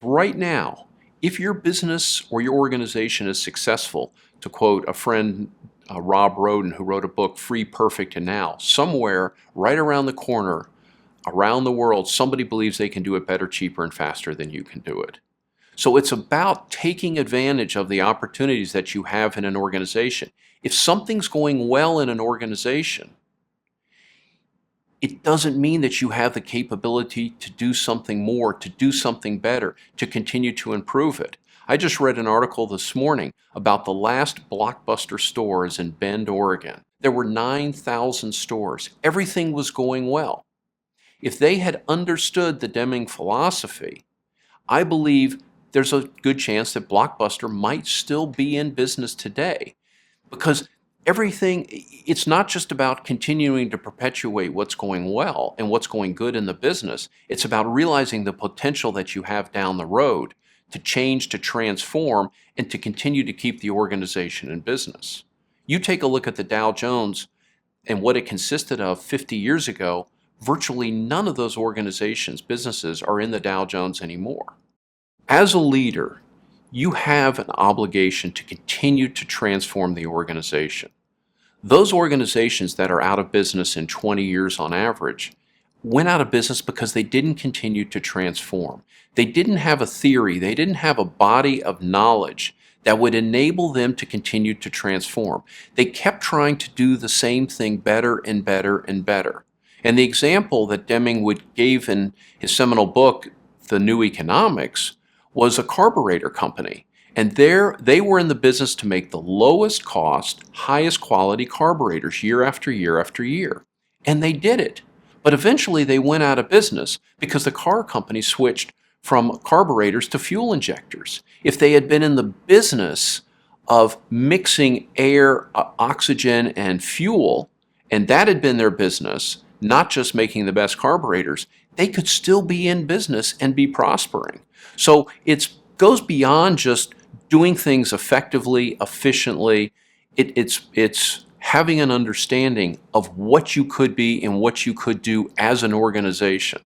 Right now, if your business or your organization is successful, to quote a friend, Rob Roden, who wrote a book, Free, Perfect, and Now, somewhere right around the corner, around the world, somebody believes they can do it better, cheaper, and faster than you can do it. So it's about taking advantage of the opportunities that you have in an organization. If something's going well in an organization, it doesn't mean that you have the capability to do something more, to do something better, to continue to improve it. I just read an article this morning about the last Blockbuster stores in Bend, Oregon. There were 9,000 stores. Everything was going well. If they had understood the Deming philosophy, I believe there's a good chance that Blockbuster might still be in business today, because it's not just about continuing to perpetuate what's going well and what's going good in the business. It's about realizing the potential that you have down the road to change, to transform, and to continue to keep the organization in business. You take a look at the Dow Jones and what it consisted of 50 years ago. Virtually none of those organizations, businesses, are in the Dow Jones anymore. As a leader, you have an obligation to continue to transform the organization. Those organizations that are out of business in 20 years on average went out of business because they didn't continue to transform. They didn't have a theory, they didn't have a body of knowledge that would enable them to continue to transform. They kept trying to do the same thing better and better and better. And the example that Deming gave in his seminal book, The New Economics, was a carburetor company. And they were in the business to make the lowest cost, highest quality carburetors year after year after year. And they did it. But eventually they went out of business because the car company switched from carburetors to fuel injectors. If they had been in the business of mixing air, oxygen, and fuel, and that had been their business, not just making the best carburetors, they could still be in business and be prospering. So it goes beyond just doing things effectively, efficiently. It's having an understanding of what you could be and what you could do as an organization.